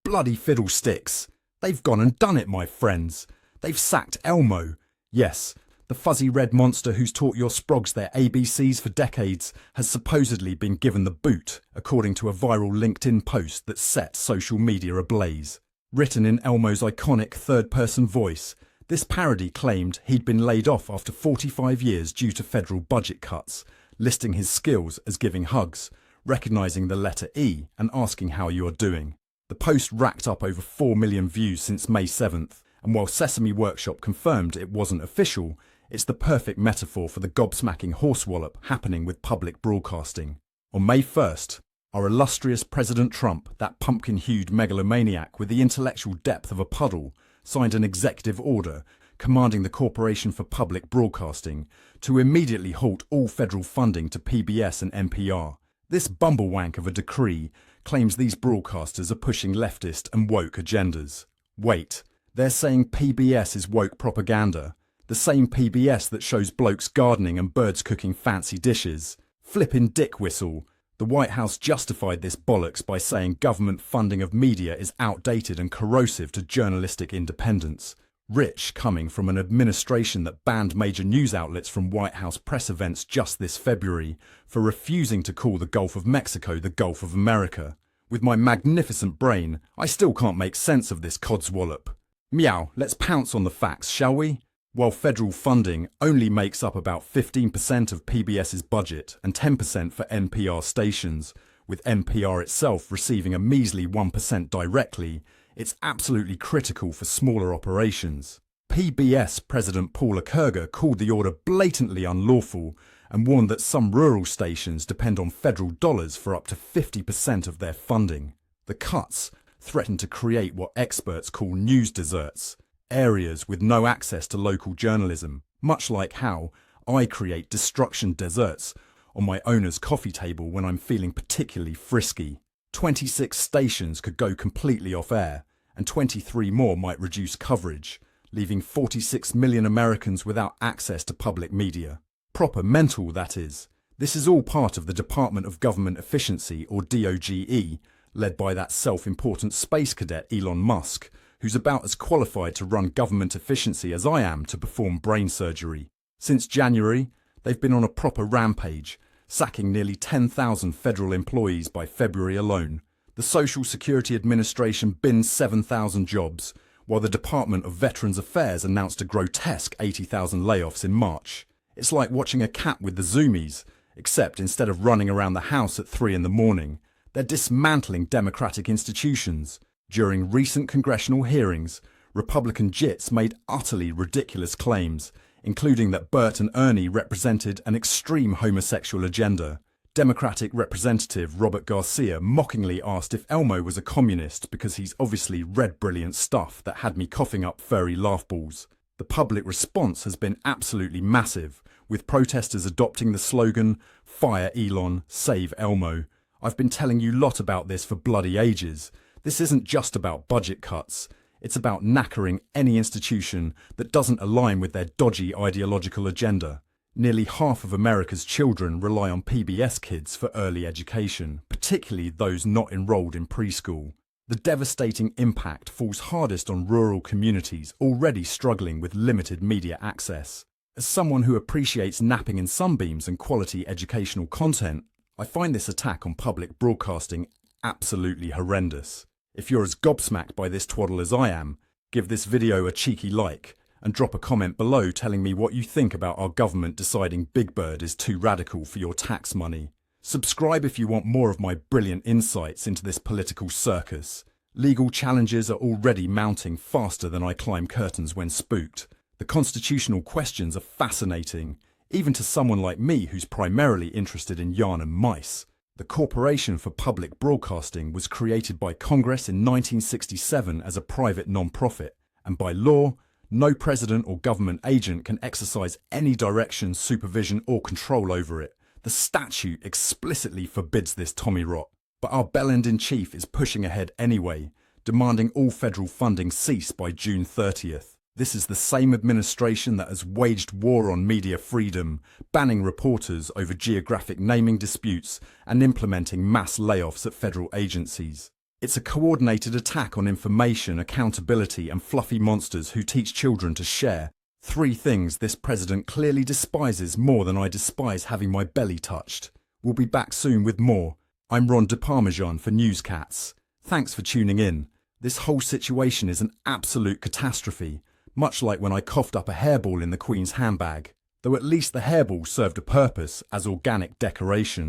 Bloody fiddlesticks! They've gone and done it, my friends. They've sacked Elmo. Yes, the fuzzy red monster who's taught your sprogs their ABCs for decades has supposedly been given the boot, according to a viral LinkedIn post that set social media ablaze. Written in Elmo's iconic third-person voice, this parody claimed he'd been laid off after 45 years due to federal budget cuts, listing his skills as giving hugs, recognising the letter E and asking how you're doing. The post racked up over 4 million views since May 7th, and while Sesame Workshop confirmed it wasn't official, it's the perfect metaphor for the gobsmacking horsewallop happening with public broadcasting. On May 1st, our illustrious President Trump, that pumpkin-hued megalomaniac with the intellectual depth of a puddle, signed an executive order commanding the Corporation for Public Broadcasting to immediately halt all federal funding to PBS and NPR. This bumblewank of a decree claims these broadcasters are pushing leftist and woke agendas. Wait, they're saying PBS is woke propaganda, the same PBS that shows blokes gardening and birds cooking fancy dishes. Flippin' dick whistle. The White House justified this bollocks by saying government funding of media is outdated and corrosive to journalistic independence. Rich coming from an administration that banned major news outlets from White House press events just this February for refusing to call the Gulf of Mexico the Gulf of America. With my magnificent brain, I still can't make sense of this codswallop. Meow, let's pounce on the facts, shall we? While federal funding only makes up about 15% of PBS's budget and 10% for NPR stations, with NPR itself receiving a measly 1% directly, it's absolutely critical for smaller operations. PBS President Paula Kerger called the order blatantly unlawful and warned that some rural stations depend on federal dollars for up to 50% of their funding. The cuts threaten to create what experts call news deserts, areas with no access to local journalism, much like how I create destruction deserts on my owner's coffee table when I'm feeling particularly frisky. 26 stations could go completely off air, and 23 more might reduce coverage, leaving 46 million Americans without access to public media. Proper mental, that is. This is all part of the Department of Government Efficiency, or DOGE, led by that self-important space cadet Elon Musk, who's about as qualified to run government efficiency as I am to perform brain surgery. Since January, they've been on a proper rampage, sacking nearly 10,000 federal employees by February alone. The Social Security Administration binned 7,000 jobs, while the Department of Veterans Affairs announced a grotesque 80,000 layoffs in March. It's like watching a cat with the zoomies, except instead of running around the house at 3 in the morning, they're dismantling democratic institutions. During recent congressional hearings, Republican jits made utterly ridiculous claims, including that Bert and Ernie represented an extreme homosexual agenda. Democratic Representative Robert Garcia mockingly asked if Elmo was a communist because he's obviously read brilliant stuff that had me coughing up furry laughballs. The public response has been absolutely massive, with protesters adopting the slogan, "Fire Elon, save Elmo." I've been telling you lot about this for bloody ages. This isn't just about budget cuts. It's about knackering any institution that doesn't align with their dodgy ideological agenda. Nearly half of America's children rely on PBS Kids for early education, particularly those not enrolled in preschool. The devastating impact falls hardest on rural communities already struggling with limited media access. As someone who appreciates napping in sunbeams and quality educational content, I find this attack on public broadcasting absolutely horrendous. If you're as gobsmacked by this twaddle as I am, give this video a cheeky like and drop a comment below telling me what you think about our government deciding Big Bird is too radical for your tax money. Subscribe if you want more of my brilliant insights into this political circus. Legal challenges are already mounting faster than I climb curtains when spooked. The constitutional questions are fascinating, even to someone like me who's primarily interested in yarn and mice. The Corporation for Public Broadcasting was created by Congress in 1967 as a private non-profit, and by law, no president or government agent can exercise any direction, supervision or control over it. The statute explicitly forbids this tommy rot. But our bellend-in-chief is pushing ahead anyway, demanding all federal funding cease by June 30th. This is the same administration that has waged war on media freedom, banning reporters over geographic naming disputes and implementing mass layoffs at federal agencies. It's a coordinated attack on information, accountability, and fluffy monsters who teach children to share. 3 things this president clearly despises more than I despise having my belly touched. We'll be back soon with more. I'm Ron de Parmesan for Newscats. Thanks for tuning in. This whole situation is an absolute catastrophe, much like when I coughed up a hairball in the Queen's handbag. Though at least the hairball served a purpose as organic decoration.